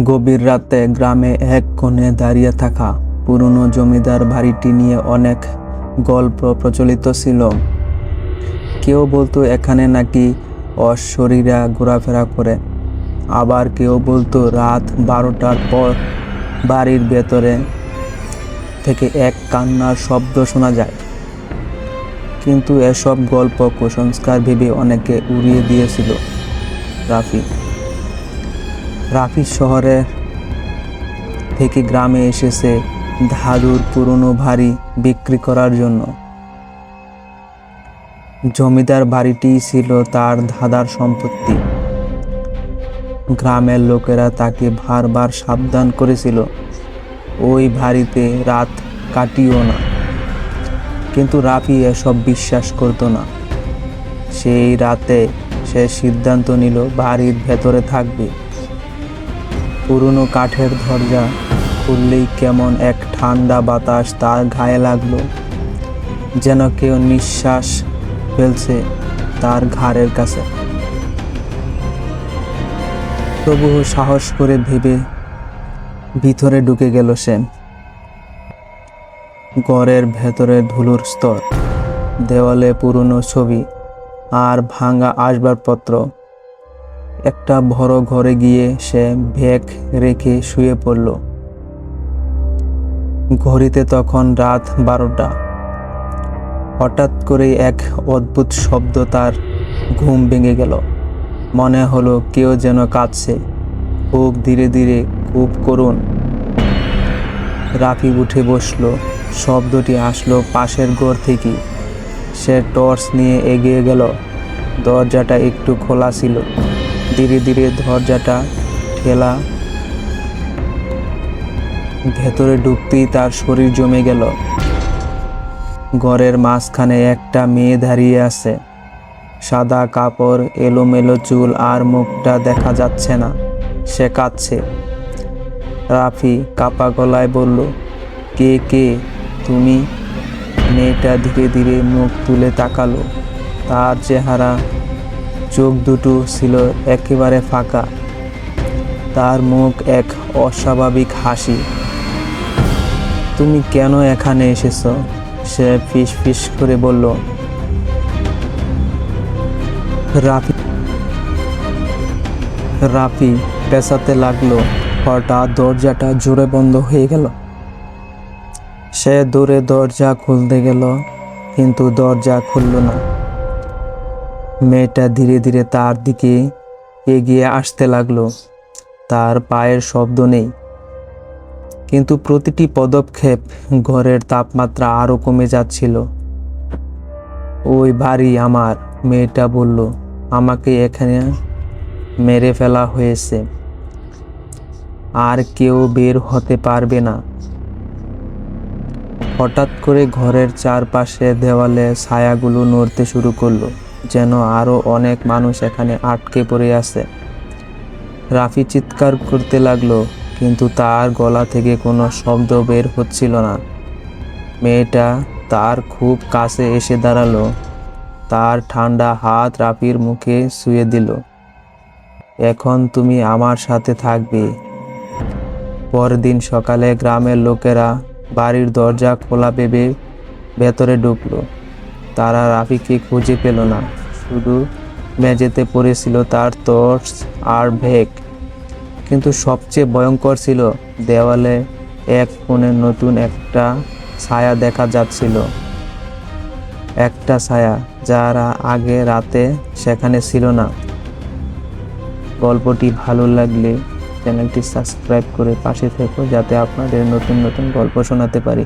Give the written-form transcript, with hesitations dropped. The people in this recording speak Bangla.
গভীর রাতে গ্রামে এক কোণে দাঁড়িয়ে থাকা পুরনো জমিদার বাড়িটি নিয়ে অনেক গল্প প্রচলিত ছিল। কেউ বলতো এখানে নাকি অশরীরীরা ঘোরাফেরা করে, আবার কেউ বলতো রাত 12টার পর বাড়ির ভেতরে থেকে এক কান্নার শব্দ শোনা যায়। কিন্তু এসব গল্প কুসংস্কার ভেবে অনেকে উড়িয়ে দিয়েছিল। রাফি শহরে থেকে গ্রামে এসেছে দাদুর পুরনো বাড়ি বিক্রি করার জন্য। জমিদার বাড়িটি ছিল তার দাদার সম্পত্তি। গ্রামের লোকেরা তাকে বারবার সাবধান করেছিল, ওই বাড়িতে রাত কাটিও না। কিন্তু রাফি এসব বিশ্বাস করত না। সেই রাতে সে সিদ্ধান্ত নিল বাড়ির ভেতরে থাকবে। পুরনো কাঠের দরজা খুললেই কেমন এক ঠান্ডা বাতাস তার গায়ে লাগলো, যেন কেউ নিঃশ্বাস ফেলছে তার ঘাড়ের কাছে। তবুও সাহস করে ভেবে ভিতরে ঢুকে গেল সে। ঘরের ভেতরে ধুলোর স্তর, দেওয়ালে পুরনো ছবি আর ভাঙা আসবাবপত্র। একটা বড় ঘরে গিয়ে সে ব্যাগ রেখে শুয়ে পড়ল। ঘড়িতে তখন রাত 12টা। হঠাৎ করে এক অদ্ভুত শব্দ তার ঘুম ভেঙে গেল। মনে হলো কেউ যেন কাঁদছে, খুব ধীরে ধীরে, খুব করুণ। রাফি উঠে বসলো। শব্দটি আসলো পাশের ঘর থেকে। সে টর্চ নিয়ে এগিয়ে গেল। দরজাটা একটু খোলা ছিল। ধীরে ধীরে দরজাটা ঠেলা। ভেতরে ঢুকতেই তার শরীর জমে গেল। ঘরের মাঝখানে একটা মেয়ে দাঁড়িয়ে আছে। সাদা কাপড়, এলোমেলো চুল আর মুখটা দেখা যাচ্ছে না। সে কাঁদছে। রাফি কাপা গলায় বলল, কে তুমি? মেয়েটা ধীরে ধীরে মুখ তুলে তাকালো। তার চেহারা, চোখ দুটো ছিল একেবারে ফাঁকা। তার মুখ এক অস্বাভাবিক হাসি। তুমি কেন এখানে এসেছ? সে ফিস করে বলল। রাফি পেঁচাতে লাগলো। হঠাৎ দরজাটা জোরে বন্ধ হয়ে গেল। সে দৌড়ে দরজা খুলতে গেল, কিন্তু দরজা খুলল না। মেয়েটা ধীরে ধীরে তার দিকে এগিয়ে আসতে লাগলো। তার পায়ের শব্দ নেই, কিন্তু প্রতিটি পদক্ষেপ ঘরের তাপমাত্রা আরো কমে যাচ্ছিল। ওই বাড়ি আমার, মেয়েটা বলল। আমাকে এখানে মেরে ফেলা হয়েছে, আর কেউ বের হতে পারবে না। হঠাৎ করে ঘরের চারপাশে দেওয়ালে ছায়াগুলো নড়তে শুরু করলো, যেন আরো অনেক মানুষ এখানে আটকে পড়ে আছে। রাফি চিৎকার করতে লাগলো, কিন্তু তার গলা থেকে কোনো শব্দ বের হচ্ছিল না। মেয়েটা তার খুব কাছে এসে দাঁড়ালো। তার ঠান্ডা হাত রাফির মুখে ছুঁয়ে দিল। এখন তুমি আমার সাথে থাকবে। পরের দিন সকালে গ্রামের লোকেরা বাড়ির দরজা খোলা পেয়ে ভেতরে ঢুকলো। তারা রাফিকে খুঁজে পেল না, শুধু মেঝেতে পড়েছিল তার টর্চ আর ব্যাগ। কিন্তু সবচেয়ে ভয়ঙ্কর ছিল, দেওয়ালে এক কোণে নতুন একটা ছায়া দেখা যাচ্ছিল। একটা ছায়া যারা আগে রাতে সেখানে ছিল না। গল্পটি ভালো লাগলে চ্যানেলটি সাবস্ক্রাইব করে পাশে থেকো, যাতে আপনাদের নতুন নতুন গল্প শোনাতে পারি।